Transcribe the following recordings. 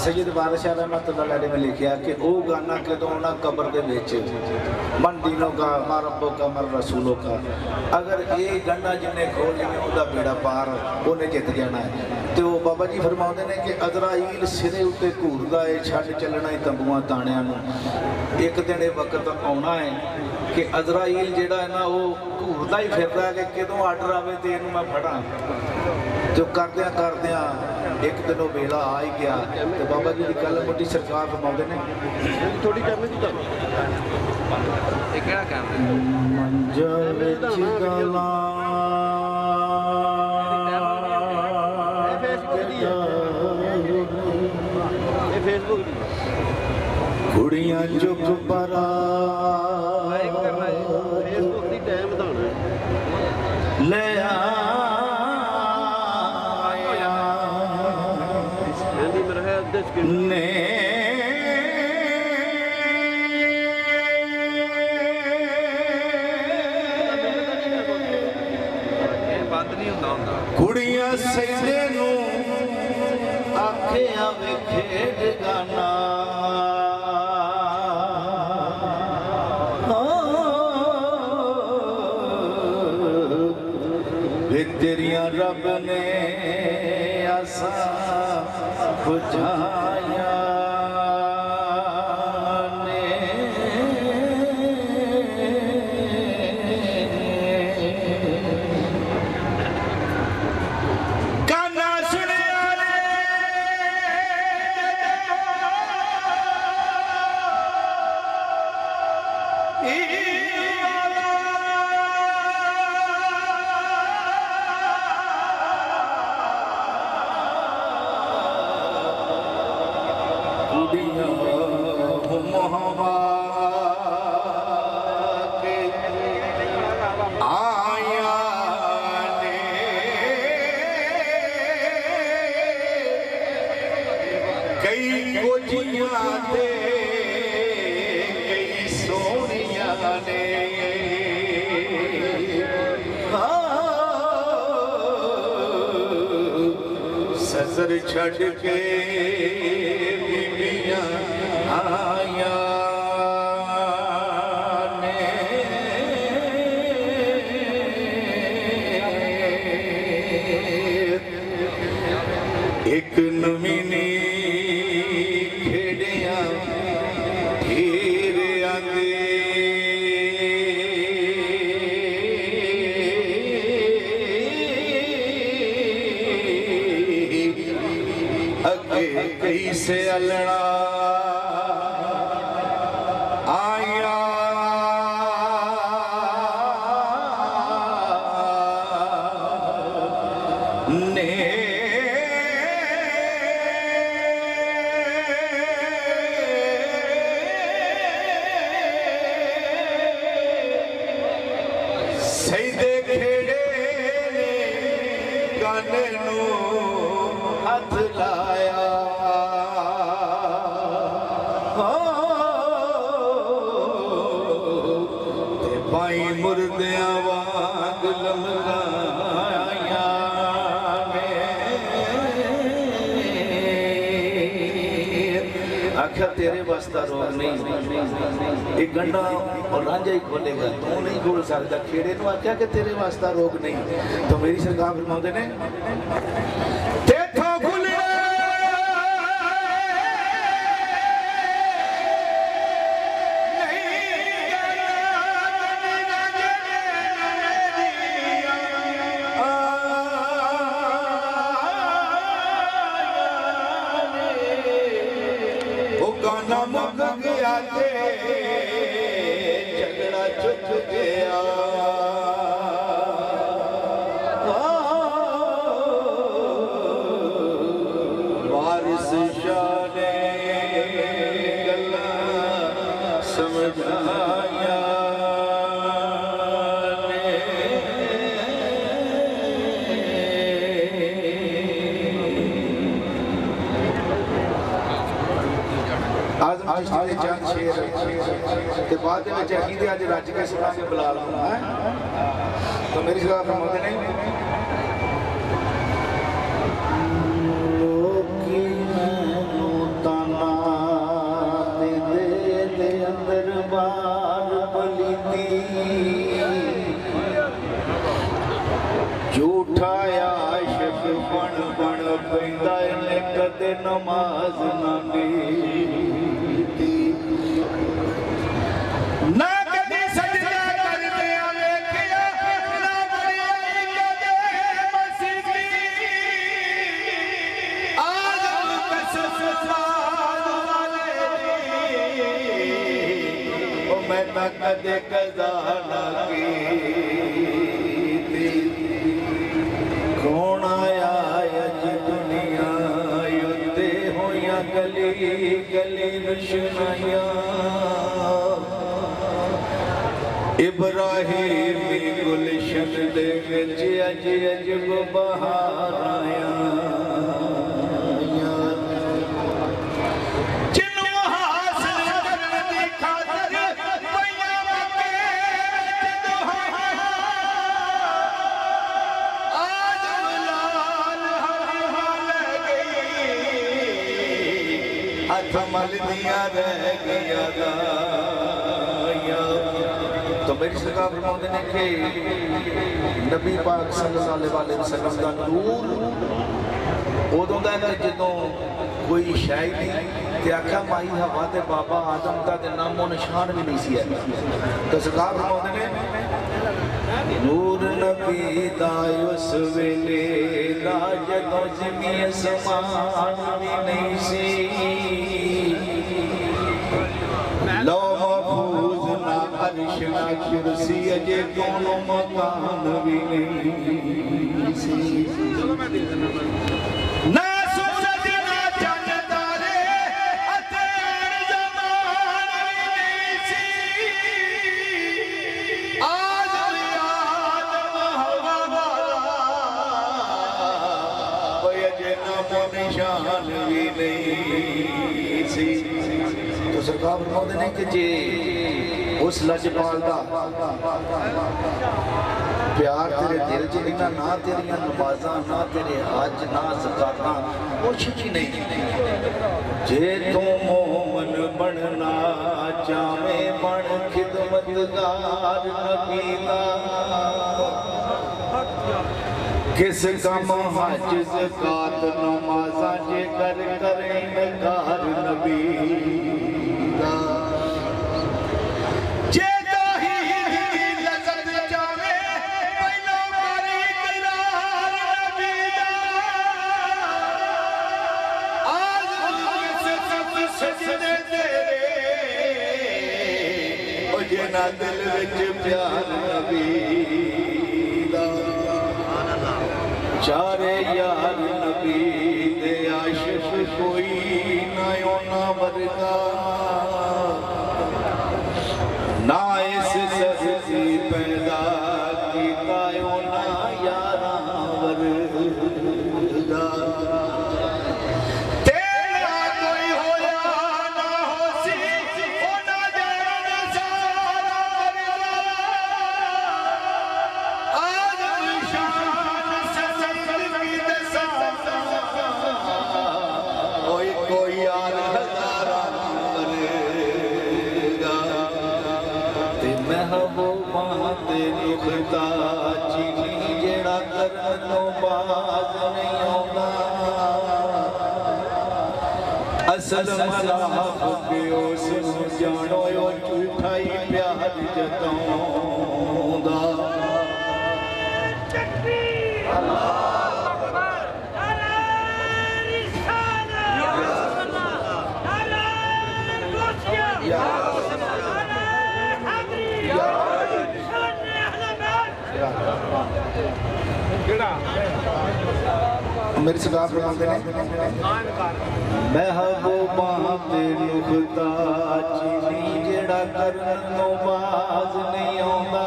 सैयद बादशाह रहमतुल्लाह अलैह ने लिखा कि वह गाना कदों ना कब्र के विच मन दीनों का मा रब्बों का मर रसूलों का, अगर ये गाना जिन्हें खोल जिन्हें उसका बेड़ा पार उन्हें जित जाना है। तो बाबा जी फरमाते हैं कि अजराइल सिरे उत्ते घूरदा है, छड्ड चलना है तंबूआं ताणियां नूं। एक दिन ये वक्त आना है कि अजराइल जिहड़ा है ना वो घूरदा ही फिरदा है कि कदों आर्डर आवे तो इहनूं मैं फड़ां। जो करद्या करद्या एक दिन वो वेला आ ही गया। तो बाबा जी की गल मोटी सरकार फरमाते हैं थोड़ी टाइम की गल मंजल विच गल्लां कुड़ियां चुप परा ले ने कुड़ियां सैदे नूं आखिया वे खेड गाना वे तेरियां रब ने आसा बुझाया ने गाना सुने कई गोजियां ते कई सोनिया ने ससर छड़ के बीबियां आया एक नवीनी खेड़िया ढेर आंदे अगे कई से अलड़ा आया ने सैदे खेड़े ने गाने नूं हथ लाया ते पाई मुर्दियां वांग लमकाया आख्या तेरे वास्ता रोग नहीं, एक गंडा और रांझा ही खोलेगा, तू नहीं खोल सकता। खेड़े नूं आख्या कि तेरे वास्ता रोग नहीं। तो मेरी सरकार फरमाते ने तेथों खुले गाना मुक गया ते झगड़ा चुक गया। वारिस शाह ने गल्ला समझाया चंद शेर के बाद अकीदे अज रज के सुनांगे बिलाल तो मेरी सलाह फरमाते नहीं लोकी मैनू ते नमाज ना कीती ना कदी सजदा करदे वेखिया ना बड़ियाई कदे मसीती आदम कसम वाले ओ मैं ना कदे कज़ा ना कीती कौन आया अज दुनिया युद्धे होया गली गली रुशनाइया इब्राहिम गुलशन दे विच अज अजब बहार आया मल दिया रह गया तो मेरी सरकार फरमाते हैं कि नबी पाक सल्लल्लाहु अलैहि वसल्लम का नूर उदों का कि जदों कोई शायद नहीं ते आख्या माई हवा ते बाबा आदम का ते नामो निशान भी नहीं सी है तो सरकार फरमाते हैं नूर नबी दा उस वेले दा जदों ज़मीन आसमान भी नहीं सी लो महफूज ना अर्श ना कुर्सी अजे दोनों मकान भी नहीं सी ना सूरज ना चंद तारे अते ज़मान भी नहीं सी आदम हवा वाला कोई अजे नामो निशान भी नहीं सी तो सरकार फरमाते हैं कि जे उस लजपाल का प्यार तेरे दिल च नहीं ना तेरिया नमाजा ना तेरे हज ना ज़काता कुछ भी नहीं जे तू मोमन बनना चाहे बन खिदमतगार नबी दा किस कम हज ज़कात नमाजा जे कर करे इनकार नबी दा जे तौहीद दी लज़्ज़त चाहे पहलो कर इकरार नबी दा आज़म किस सब सजदे तेरे ओ जे ना दिल विच प्यार नबी दा चारे यार नबी दे आशिक कोई ना ओना वर्गा ना इस धरती पैदा कीता ओना यारा वर्गा तेरा कोई होया ना होसी ओना जान सारा वर्गा आदम शान कोई यार हजारा मरेगा ते महबूबा ते नुखता चीनी जेड़ा करन तो बाज नहीं आउंदा असल मलाफ के उस नूं जानो ओ झूठा ही प्यार जताउंदा मेरी सरकार फरमाते हैं महबूबा ते नुखता चीनी जेड़ा करन तो बाज नहीं आउंदा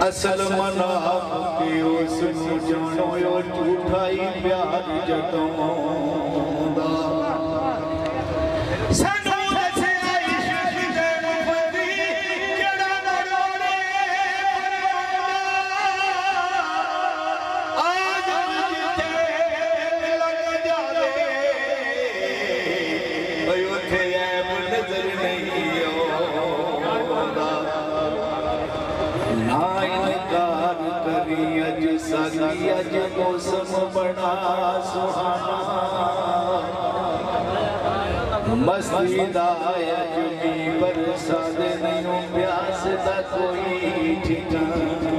असल मनाफ के उस नूं जानो ओ झूठा ही प्यार जताउंदा ना इनकार करी अज सगिया अज मौसम बड़ा सुहाना मस्ती दा अज भी बरसा दे नहीं प्यास दा कोई ठिकाना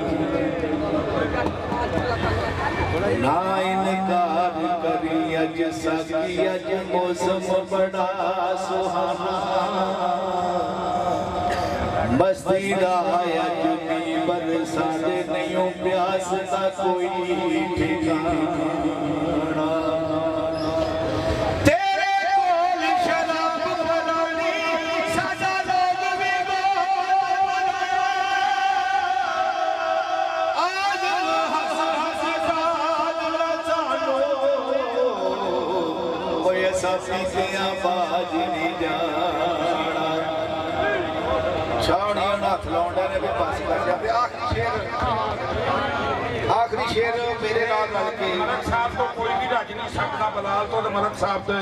ना इनकार करी अज सकी अज मौसम बड़ा सुहाना मस्ती दा अज भी बरसा दे नहीं प्यास दा कोई ठिकाना बाज नहीं जाना छावड़ियां हथ लाउंडे ने भी बस कर जाते आखिरी शेर मेरे नाल रल के मलक साहब तो कोई भी रज नहीं सकता बलाल तो मलक साहब दे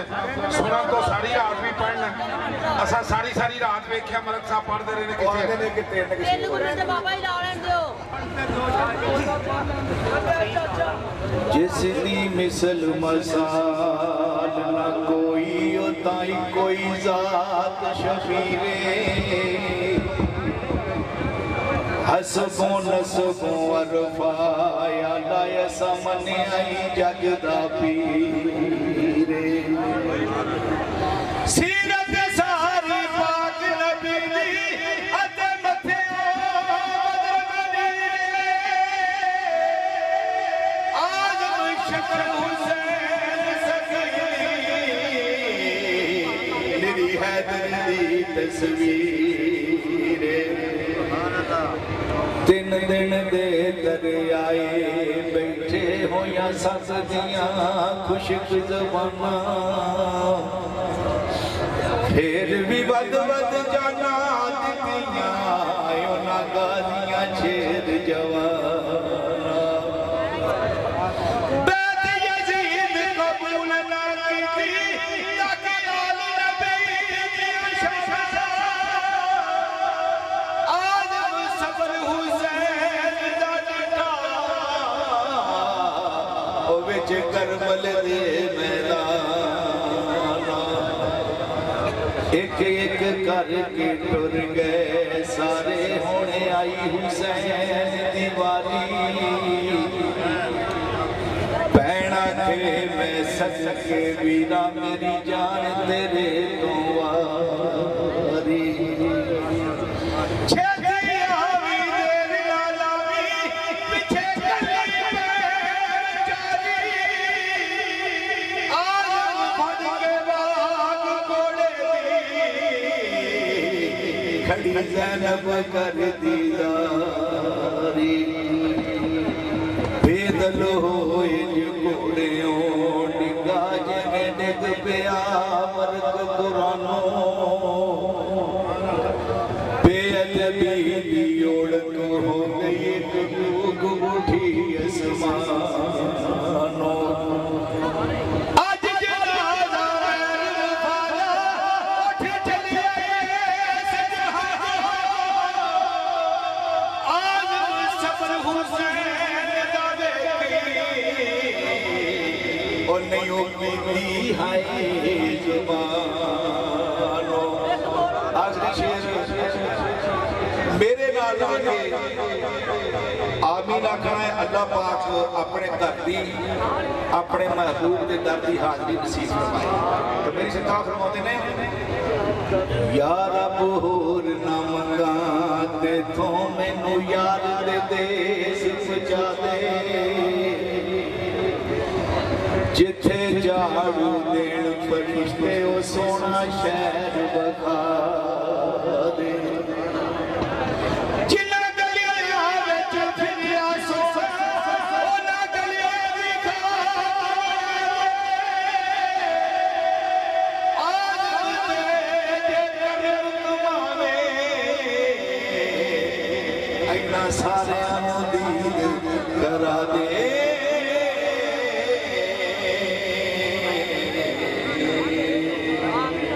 सुनन तो सारी रात भी पढ़न असा सारी सारी रात वेख्या मलक साहब पढ़दे रहे ने किथे ने कि तीन गुरु दे बाबा ही ला लेन दियो जिसनी मिसल मसाल न कोई ताई कोई जात शफीरे हसबो नसबो अरफाया लाय सामने आई जगदा पीरे सीरत सारी पाक नबी दी अते मथे आजम शक्र हुसैन सकी मेरी हैदर दी तस्वीर तीन दिन दे दरियाए बैठे होया सस दियां खुशक ज़बाना फिर भी बद बद जाना दितियां उन्हां गालियां छेद जवाना बैत यजीद कबूल ना कीती ताकि आल नबी दी शफा आजम सबर हुसैन दा डटा ओ विच करबल दे मैदान एक एक करके टुर गए सारे होने आई हुसैन दी वारी भैणा थे मैं सके वीरा मेरी जान तेरे तो वारी खड़ी ज़ैनब कर दीदारी बेदल होए घोड़ियों डिगा जगे डिग पिया वर्ग कुरानो बेअदबी दी ओढ़क हो गई एक कूक उठी आसमानों मेरे नाल आमीन आखना है अल्लाह पाक अपने घर दी अपने महबूब के दर की हाजरी नसीब फरमाए तो मेरी सरकार फरमाते ने या रब होर ना मंगा तेथों मैनू यार दे देस पहुंचा दे जिथे झाड़ू देण फरिश्ते ओ सोना शहर बखा दे जिन्ना गलियां विच फिरिया सोना ओना गलियां दी आदत जे कर कमावे इन्ना सारियां